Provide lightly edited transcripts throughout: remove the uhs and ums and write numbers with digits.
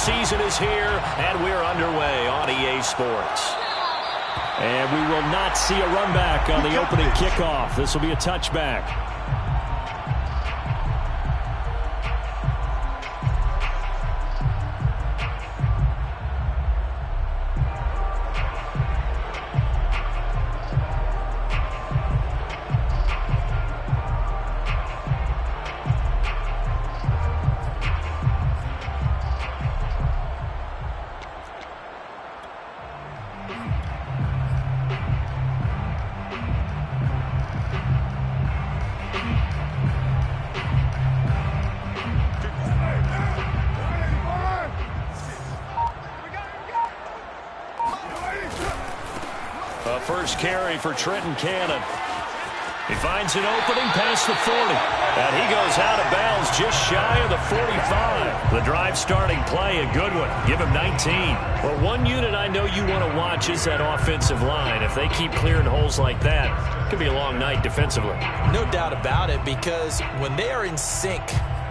season is here, and we're underway on EA Sports. And we will not see a run back on the opening kickoff. This will be a touchback. First carry for Trenton Cannon. He finds an opening past the 40. And he goes out of bounds just shy of the 45. The drive starting play, a good one. Give him 19. Well, one unit I know you want to watch is that offensive line. If they keep clearing holes like that, it could be a long night defensively. No doubt about it, because when they are in sync,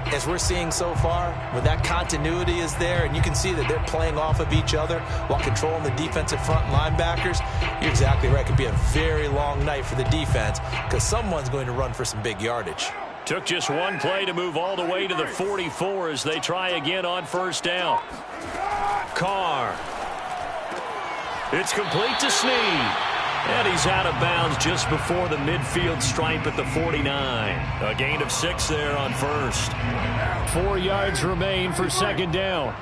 as we're seeing so far, when that continuity is there and you can see that they're playing off of each other while controlling the defensive front linebackers, you're exactly right. It could be a very long night for the defense because someone's going to run for some big yardage. Took just one play to move all the way to the 44 as they try again on first down. Carr. It's complete to Snead. And he's out of bounds just before the midfield stripe at the 49. A gain of 6 there on first. 4 yards remain for second down.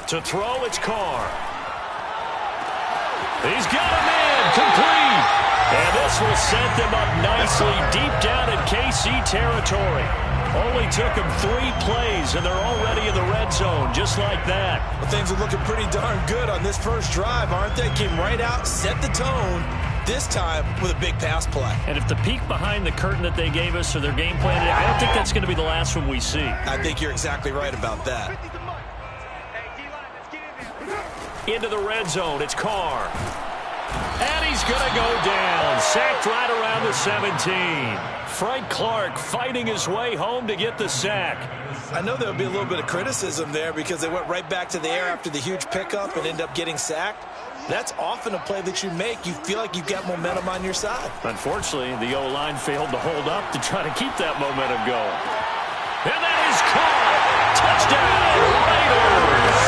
To throw, it's Carr. He's got a man, complete. And this will set them up nicely deep down in KC territory. Only took them 3 plays, and they're already in the red zone, just like that. Well, things are looking pretty darn good on this first drive, aren't they? Came right out, set the tone, this time with a big pass play. And if the peek behind the curtain that they gave us or their game plan, I don't think that's going to be the last one we see. I think you're exactly right about that. Into the red zone, it's Carr. And he's going to go down. Sacked right around the 17. Frank Clark fighting his way home to get the sack. I know there'll be a little bit of criticism there because they went right back to the air after the huge pickup and end up getting sacked. That's often a play that you make. You feel like you've got momentum on your side. Unfortunately, the O-line failed to hold up to try to keep that momentum going. And that is caught. Touchdown, Raiders.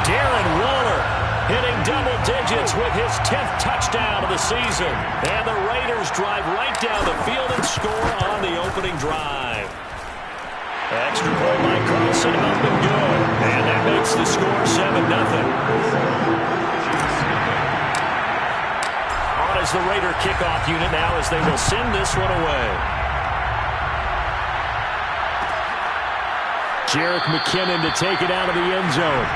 Darren Waller hitting double digits with his 10th touchdown of the season. And the Raiders drive right down the field and score on the opening drive. Extra point by Carlson up and good. And that makes the score 7-0. On as the Raider kickoff unit now as they will send this one away. Jerick McKinnon to take it out of the end zone.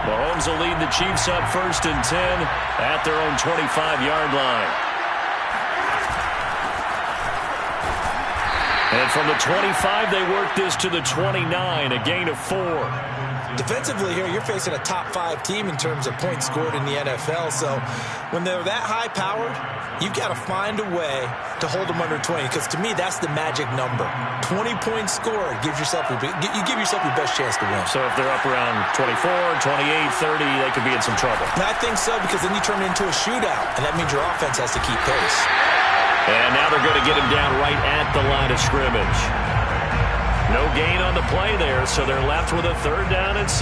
Mahomes will lead the Chiefs up 1st and 10 at their own 25-yard line. And from the 25, they work this to the 29, a gain of 4. Defensively here, you're facing a top 5 team in terms of points scored in the NFL. So when they're that high-powered, you've got to find a way to hold them under 20. Because to me, that's the magic number. 20 points scored gives yourself you give yourself your best chance to win. So if they're up around 24, 28, 30, they could be in some trouble. And I think so, because then you turn it into a shootout, and that means your offense has to keep pace. And now they're going to get him down right at the line of scrimmage. No gain on the play there, so they're left with a 3rd down and 6.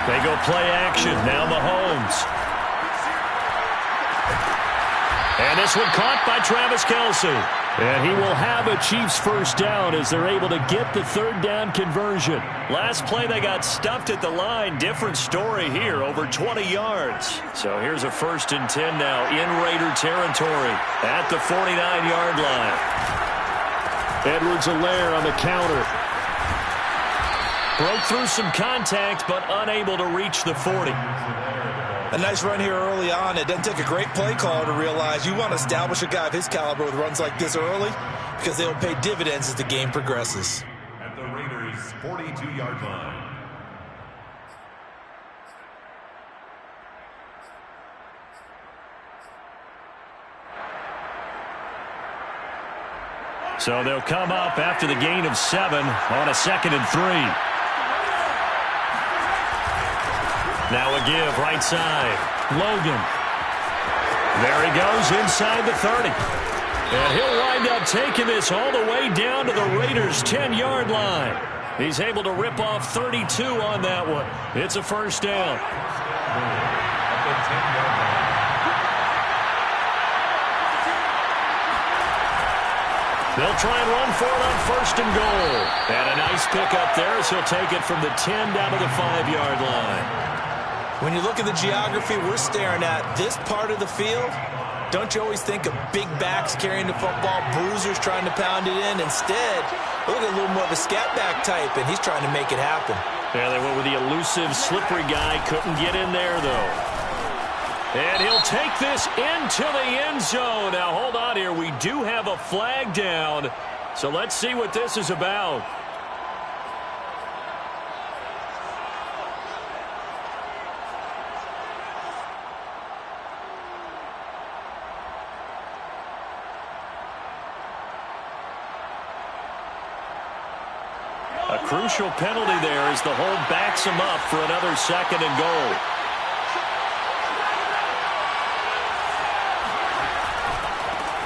They go play action. Now Mahomes. And this one caught by Travis Kelce. And he will have a Chiefs first down as they're able to get the third down conversion. Last play they got stuffed at the line. Different story here, over 20 yards. So here's a 1st and 10 now in Raider territory at the 49-yard line. Edwards-Helaire on the counter. Broke through some contact, but unable to reach the 40. A nice run here early on. It doesn't take a great play caller to realize you want to establish a guy of his caliber with runs like this early because they'll pay dividends as the game progresses. At the Raiders' 42-yard line. So they'll come up after the gain of 7 on a 2nd and 3. Now a give right side. Logan. There he goes inside the 30. And he'll wind up taking this all the way down to the Raiders' 10-yard line. He's able to rip off 32 on that one. It's a first down. They'll try and run for it on 1st and goal. And a nice pickup there as he'll take it from the 10 down to the 5-yard line. When you look at the geography we're staring at, this part of the field, don't you always think of big backs carrying the football, bruisers trying to pound it in? Instead, look at a little more of a scat back type, and he's trying to make it happen. Yeah, they went with the elusive, slippery guy. Couldn't get in there, though. And he'll take this into the end zone. Now, hold on here. We do have a flag down, so let's see what this is about. A crucial penalty there as the hold backs him up for another 2nd and goal.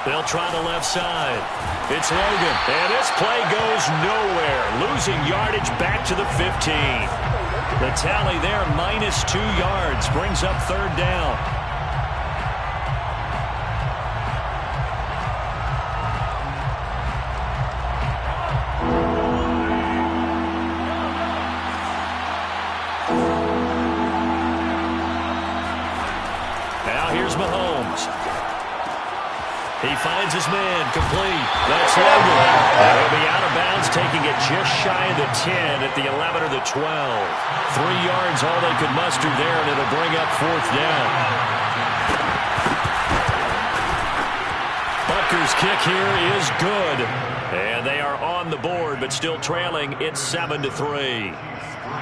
They'll try the left side. It's Logan. And this play goes nowhere. Losing yardage back to the 15. The tally there, -2 yards. Brings up 3rd down. He finds his man, complete. That's Logan. He'll be out of bounds, taking it just shy of the 10 at the 11 or the 12. 3 yards, all they could muster there, and it'll bring up 4th down. Butker's kick here is good. And they are on the board, but still trailing. It's 7-3.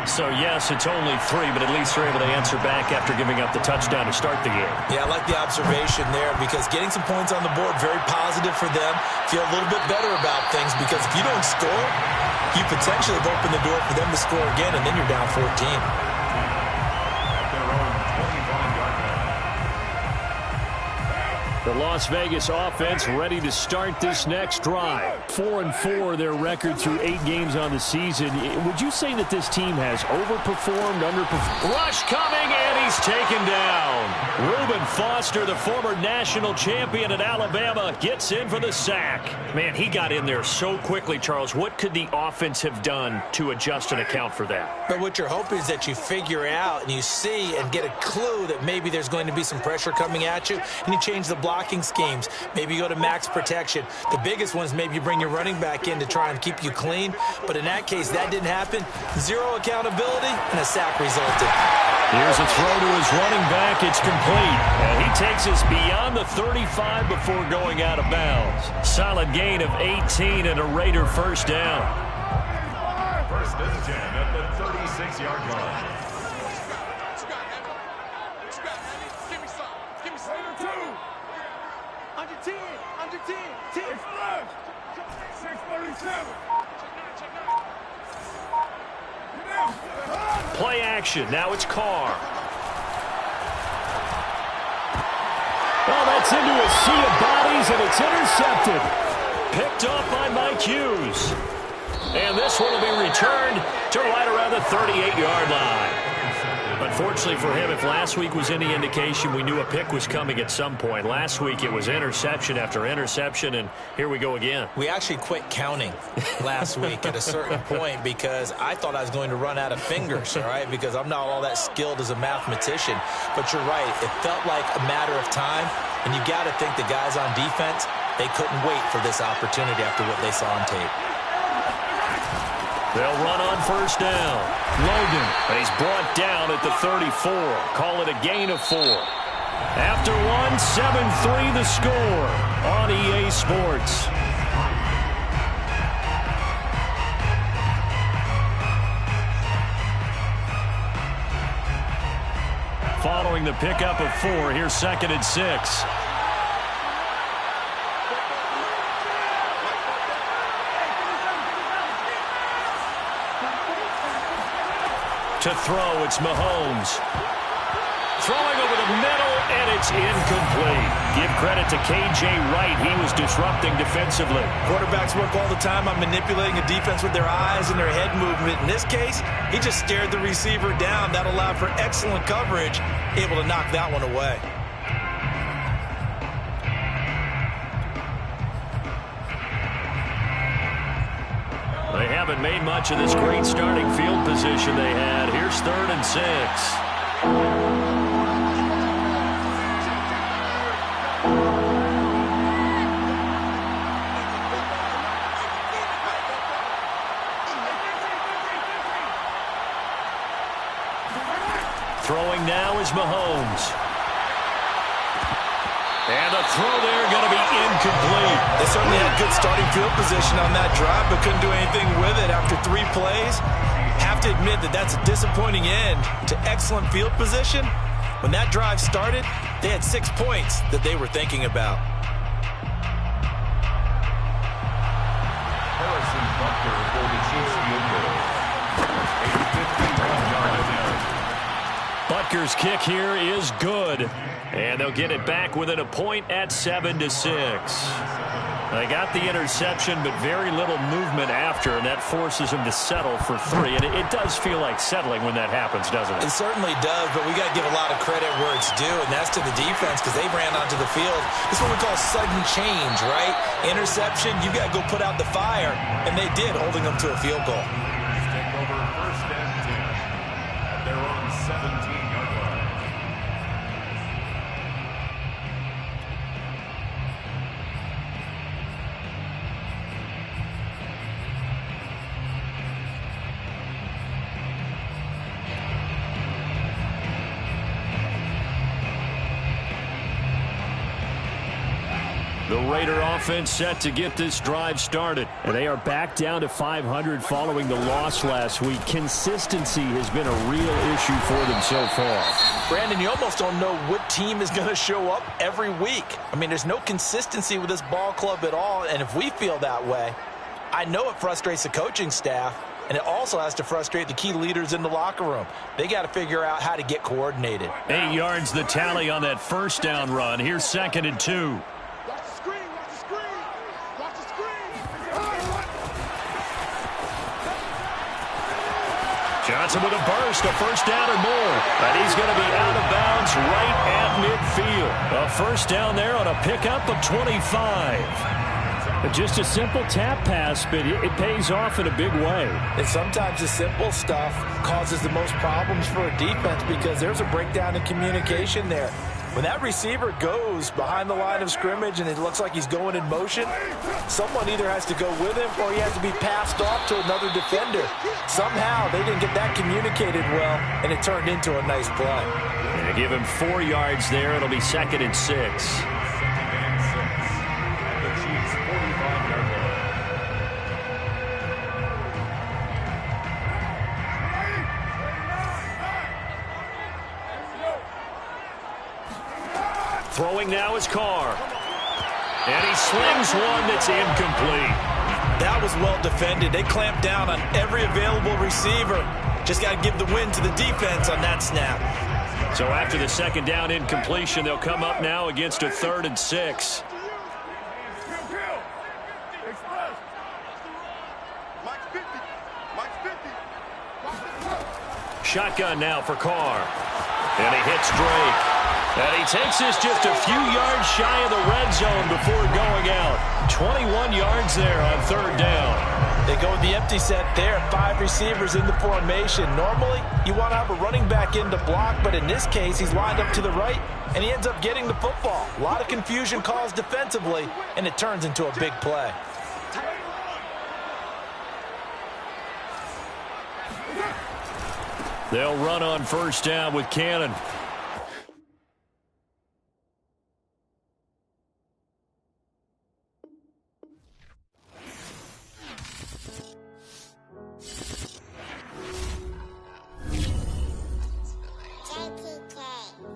So, yes, it's only 3, but at least they're able to answer back after giving up the touchdown to start the game. Yeah, I like the observation there because getting some points on the board, very positive for them. Feel a little bit better about things because if you don't score, you potentially have opened the door for them to score again, and then you're down 14. The Las Vegas offense ready to start this next drive. 4-4 their record through 8 games on the season. Would you say that this team has overperformed, underperformed? Rush coming, and he's taken down. Reuben Foster, the former national champion at Alabama, gets in for the sack. Man, he got in there so quickly, Charles. What could the offense have done to adjust and account for that? But what you're hoping is that you figure out and you see and get a clue that maybe there's going to be some pressure coming at you, and you change the blocking schemes. Maybe you go to max protection. The biggest one is maybe you bring your running back in to try and keep you clean. But in that case, that didn't happen. 0 accountability, and a sack resulted. Here's a throw to his running back. It's complete. And he takes us beyond the 35 before going out of bounds. Solid gain of 18 and a Raider first down. First and 10 at the 36-yard line. Under 10, 10. Express. 637. Play action. Now it's Carr. Well, that's into a sea of bodies, and it's intercepted. Picked off by Mike Hughes. And this one will be returned to right around the 38-yard line. Unfortunately for him, if last week was any indication, we knew a pick was coming at some point. Last week it was interception after interception, and here we go again. We actually quit counting last week at a certain point because I thought I was going to run out of fingers, all right, because I'm not all that skilled as a mathematician. But you're right. It felt like a matter of time, and you got to think the guys on defense, they couldn't wait for this opportunity after what they saw on tape. They'll run on first down. Logan, and he's brought down at the 34. Call it a gain of 4. After one, 7-3 the score on EA Sports. Following the pickup of 4, here's 2nd and 6. To throw, it's Mahomes. Throwing over the middle, and it's incomplete. Give credit to K.J. Wright. He was disrupting defensively. Quarterbacks work all the time on manipulating a defense with their eyes and their head movement. In this case, he just stared the receiver down. That allowed for excellent coverage, able to knock that one away. They haven't made much of this great starting field position they had. Here's 3rd and 6. Throwing now is Mahomes. And the throw there going to be incomplete. They certainly had good starting field position on that drive, but couldn't do anything with it after 3 plays. Have to admit that that's a disappointing end to excellent field position. When that drive started, they had 6 points that they were thinking about. Harrison Butker for the Chiefs field goal. A 51-yard attempt. Butker's kick here is good. And they'll get it back within a point at 7-6. They got the interception, but very little movement after, and that forces them to settle for 3. And it does feel like settling when that happens, doesn't it? It certainly does, but we got to give a lot of credit where it's due, and that's to the defense because they ran onto the field. This is what we call sudden change, right? Interception, you got to go put out the fire, and they did, holding them to a field goal. Take over 1st and 10 at their own 17-yard line. The Raider offense set to get this drive started. And they are back down to 500 following the loss last week. Consistency has been a real issue for them so far. Brandon, you almost don't know what team is going to show up every week. I mean, there's no consistency with this ball club at all. And if we feel that way, I know it frustrates the coaching staff. And it also has to frustrate the key leaders in the locker room. They got to figure out how to get coordinated. 8 yards the tally on that first down run. Here's 2nd and 2. Johnson with a burst, a first down or more. And he's going to be out of bounds right at midfield. A first down there on a pickup of 25. Just a simple tap pass, but it pays off in a big way. And sometimes the simple stuff causes the most problems for a defense because there's a breakdown in communication there. When that receiver goes behind the line of scrimmage and it looks like he's going in motion, someone either has to go with him or he has to be passed off to another defender. Somehow they didn't get that communicated well, and it turned into a nice play. And they give him 4 yards there. It'll be 2nd and 6. Throwing now is Carr. And he slings one that's incomplete. That was well defended. They clamped down on every available receiver. Just got to give the win to the defense on that snap. So after the 2nd down incompletion, they'll come up now against a 3rd and 6. shotgun now for Carr. And he hits Drake. And he takes this just a few yards shy of the red zone before going out. 21 yards there on third down. They go with the empty set there. 5 receivers in the formation. Normally, you want to have a running back in to block, but in this case, he's lined up to the right, and he ends up getting the football. A lot of confusion caused defensively, and it turns into a big play. They'll run on first down with Cannon.